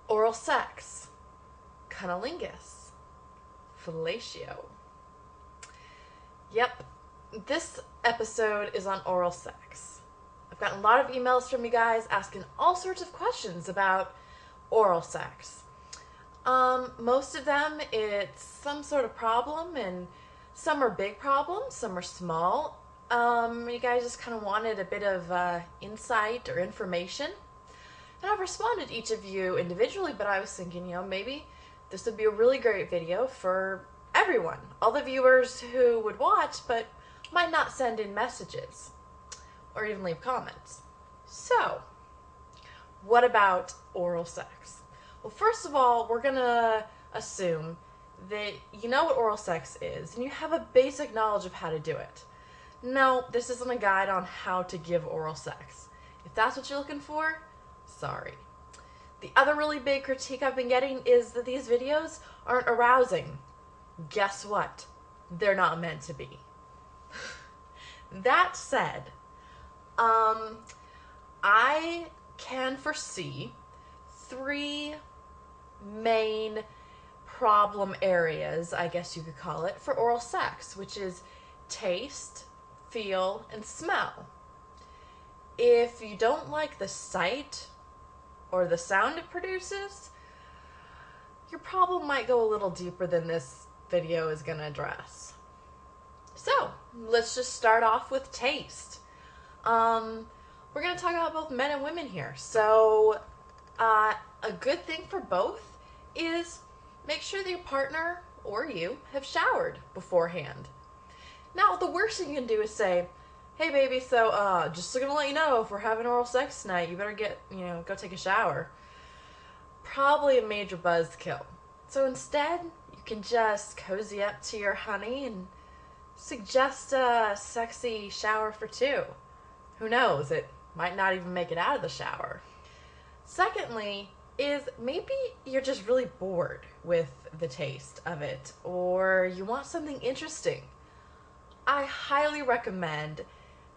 Oral sex, cunnilingus, fellatio. Yep, this episode is on oral sex. I've gotten a lot of emails from you guys asking all sorts of questions about oral sex. Most of them, it's some sort of problem, and some are big problems, some are small. You guys just kind of wanted a bit of insight or information. And I've responded to each of you individually, but I was thinking, maybe this would be a really great video for everyone. All the viewers who would watch, but might not send in messages or even leave comments. So, what about oral sex? Well, first of all, we're gonna assume that you know what oral sex is and you have a basic knowledge of how to do it. No, this isn't a guide on how to give oral sex. If that's what you're looking for, sorry. The other really big critique I've been getting is that these videos aren't arousing. Guess what? They're not meant to be. That said, I can foresee 3 main problem areas, I guess you could call it, for oral sex, which is taste, feel, and smell. If you don't like the sight or the sound it produces, your problem might go a little deeper than this video is going to address. So, let's just start off with taste. We're going to talk about both men and women here. So, a good thing for both is make sure that your partner or you have showered beforehand. Now, the worst thing you can do is say, hey baby, so just gonna let you know, if we're having oral sex tonight, you better go take a shower. Probably a major buzzkill. So instead, you can just cozy up to your honey and suggest a sexy shower for 2. Who knows, it might not even make it out of the shower. Secondly, is maybe you're just really bored with the taste of it, or you want something interesting. I highly recommend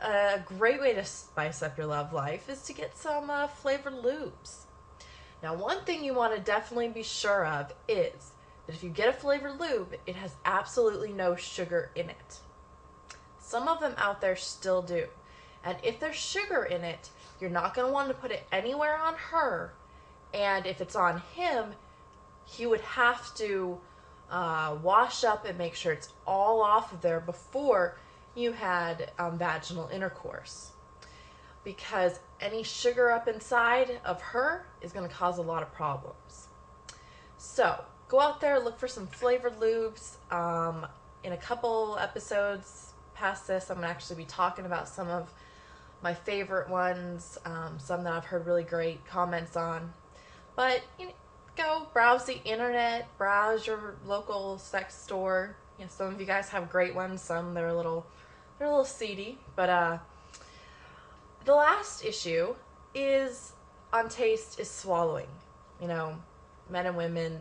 a great way to spice up your love life is to get some flavored lubes. Now, one thing you want to definitely be sure of is that if you get a flavored lube, it has absolutely no sugar in it. Some of them out there still do. And if there's sugar in it, you're not going to want to put it anywhere on her. And if it's on him, he would have to wash up and make sure it's all off of there before you had vaginal intercourse. Because any sugar up inside of her is going to cause a lot of problems. So, go out there, look for some flavored lubes. In a couple episodes past this, I'm going to actually be talking about some of my favorite ones, some that I've heard really great comments on. But go browse the internet, browse your local sex store. Some of you guys have great ones, some they're a little seedy. But the last issue is on taste is swallowing. Men and women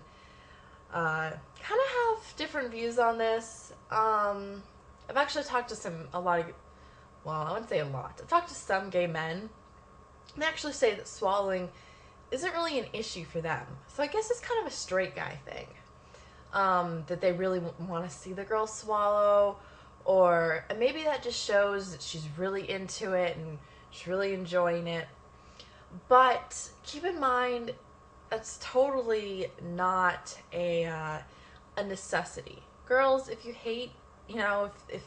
kind of have different views on this. I've actually talked to I wouldn't say a lot. I've talked to some gay men, and they actually say that swallowing isn't really an issue for them. So I guess it's kind of a straight guy thing. That they really want to see the girl swallow, or maybe that just shows that she's really into it and she's really enjoying it. But keep in mind, that's totally not a necessity. Girls, if you hate, if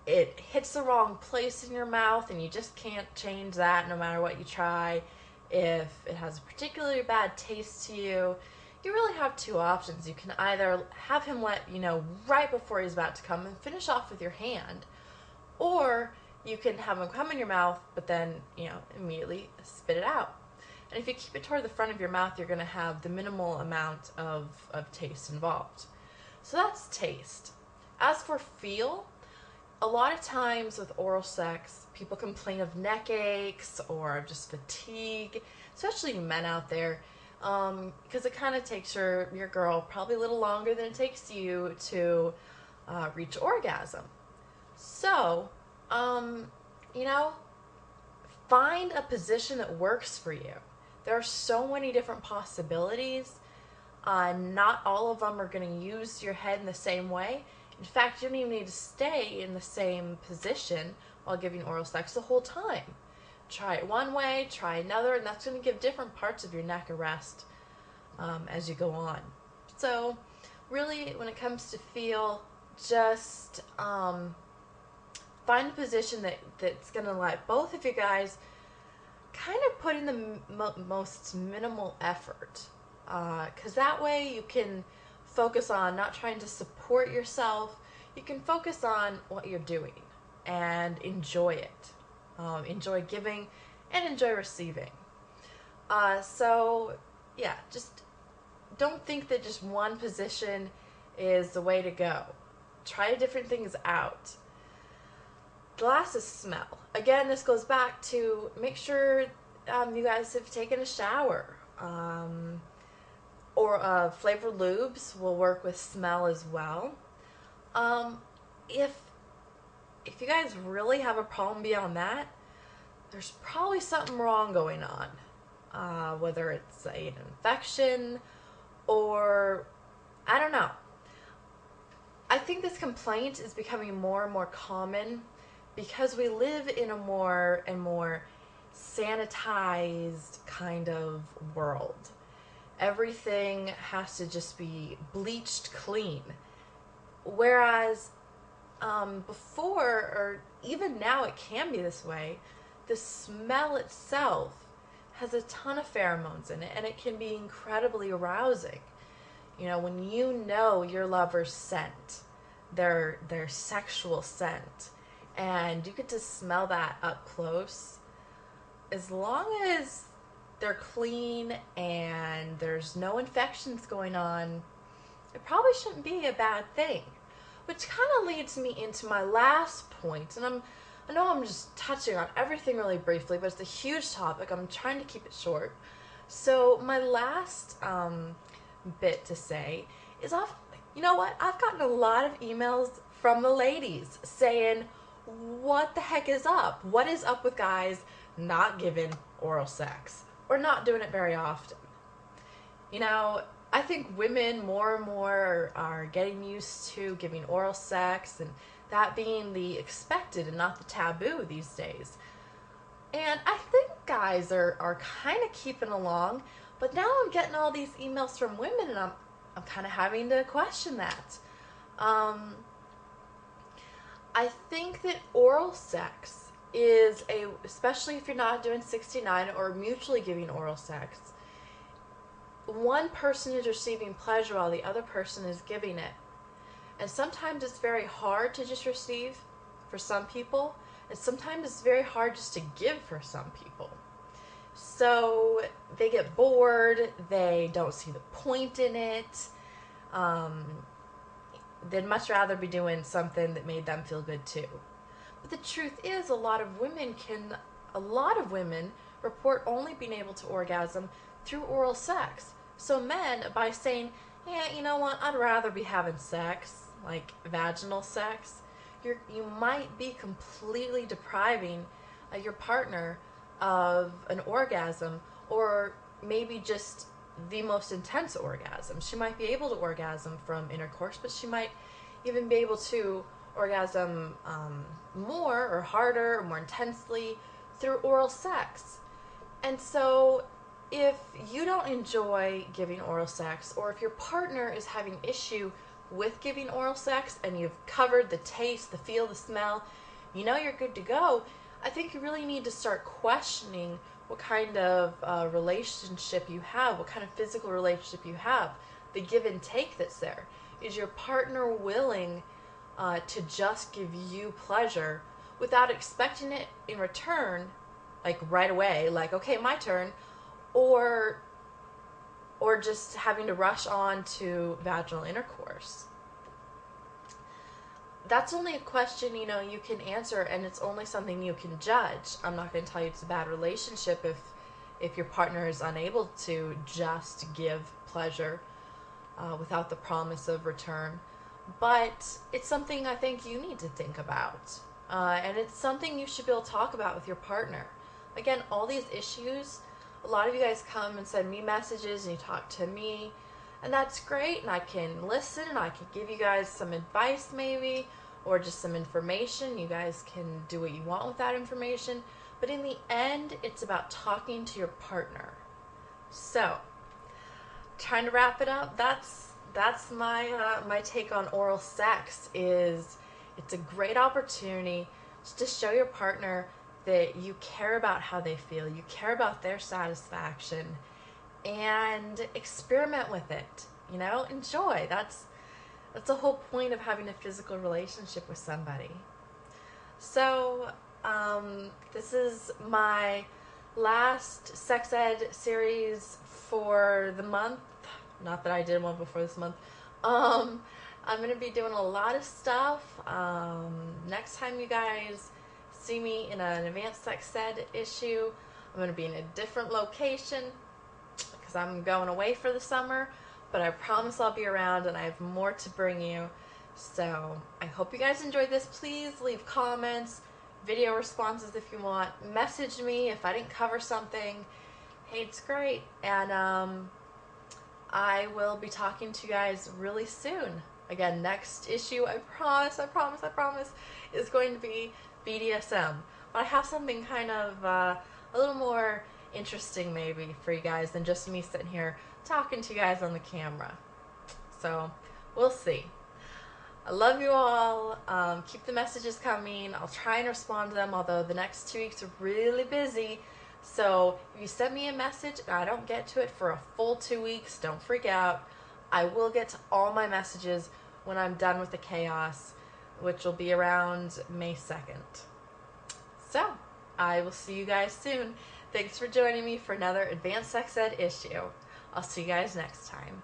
it hits the wrong place in your mouth and you just can't change that no matter what you try, if it has a particularly bad taste to you, you really have 2 options. You can either have him let you know right before he's about to come and finish off with your hand, or you can have him come in your mouth but then, immediately spit it out. And if you keep it toward the front of your mouth, you're going to have the minimal amount of taste involved. So that's taste. As for feel, a lot of times with oral sex, people complain of neck aches or of just fatigue, especially men out there, because it kind of takes your girl probably a little longer than it takes you to reach orgasm. So, find a position that works for you. There are so many different possibilities. Not all of them are going to use your head in the same way. In fact, you don't even need to stay in the same position while giving oral sex the whole time. Try it one way, try another, and that's going to give different parts of your neck a rest as you go on. So, really, when it comes to feel, just find a position that's going to let both of you guys kind of put in the most minimal effort. Because that way you can focus on not trying to support yourself. You can focus on what you're doing and enjoy it. Enjoy giving and enjoy receiving. So, yeah, just don't think that just one position is the way to go. Try different things out. The last is smell. Again, this goes back to make sure you guys have taken a shower. Or flavored lubes will work with smell as well. If you guys really have a problem beyond that, there's probably something wrong going on. Whether it's an infection or I don't know. I think this complaint is becoming more and more common because we live in a more and more sanitized kind of world. Everything has to just be bleached clean. Whereas before, or even now it can be this way, the smell itself has a ton of pheromones in it, and it can be incredibly arousing. You know, when you know your lover's scent, their sexual scent, and you get to smell that up close, as long as they're clean and there's no infections going on, it probably shouldn't be a bad thing. Which kind of leads me into my last point, and I know I'm just touching on everything really briefly, but it's a huge topic. I'm trying to keep it short. So my last bit to say is, you know what? I've gotten a lot of emails from the ladies saying, what the heck is up? What is up with guys not giving oral sex or not doing it very often? You know, I think women more and more are getting used to giving oral sex and that being the expected and not the taboo these days. And I think guys are kind of keeping along, but now I'm getting all these emails from women and I'm kind of having to question that. I think that oral sex is especially if you're not doing 69 or mutually giving oral sex, one person is receiving pleasure while the other person is giving it. And sometimes it's very hard to just receive for some people, and sometimes it's very hard just to give for some people. So they get bored, they don't see the point in it. They'd much rather be doing something that made them feel good too. But the truth is, a lot of women report only being able to orgasm through oral sex. So men, by saying, yeah, you know what, I'd rather be having sex, like vaginal sex, you might be completely depriving your partner of an orgasm, or maybe just the most intense orgasm. She might be able to orgasm from intercourse, but she might even be able to orgasm more or harder or more intensely through oral sex. And so if you don't enjoy giving oral sex, or if your partner is having issue with giving oral sex and you've covered the taste, the feel, the smell, you know you're good to go, I think you really need to start questioning what kind of relationship you have, what kind of physical relationship you have, the give and take that's there. Is your partner willing to just give you pleasure without expecting it in return, like right away, like, okay, my turn, or just having to rush on to vaginal intercourse? That's only a question, you can answer, and it's only something you can judge. I'm not going to tell you it's a bad relationship if your partner is unable to just give pleasure without the promise of return. But it's something I think you need to think about. And it's something you should be able to talk about with your partner. Again, all these issues a lot of you guys come and send me messages and you talk to me, and that's great, and I can listen and I can give you guys some advice maybe, or just some information. You guys can do what you want with that information, but in the end, it's about talking to your partner. So, trying to wrap it up, that's my take on oral sex. Is it's a great opportunity just to show your partner that you care about how they feel, you care about their satisfaction, and experiment with it. You know, enjoy. That's the whole point of having a physical relationship with somebody. So, this is my last sex ed series for the month. Not that I did one before this month. I'm going to be doing a lot of stuff. Next time you guys see me in an advanced sex ed issue, I'm going to be in a different location because I'm going away for the summer. But I promise I'll be around and I have more to bring you. So I hope you guys enjoyed this. Please leave comments, video responses if you want. Message me if I didn't cover something. Hey, it's great. And I will be talking to you guys really soon. Again, next issue, I promise, is going to be BDSM. But I have something kind of a little more interesting maybe for you guys than just me sitting here talking to you guys on the camera. So, we'll see. I love you all. Keep the messages coming. I'll try and respond to them, although the next 2 weeks are really busy. So if you send me a message and I don't get to it for a full 2 weeks, don't freak out. I will get to all my messages when I'm done with the chaos, which will be around May 2nd. So, I will see you guys soon. Thanks for joining me for another Advanced Sex Ed issue. I'll see you guys next time.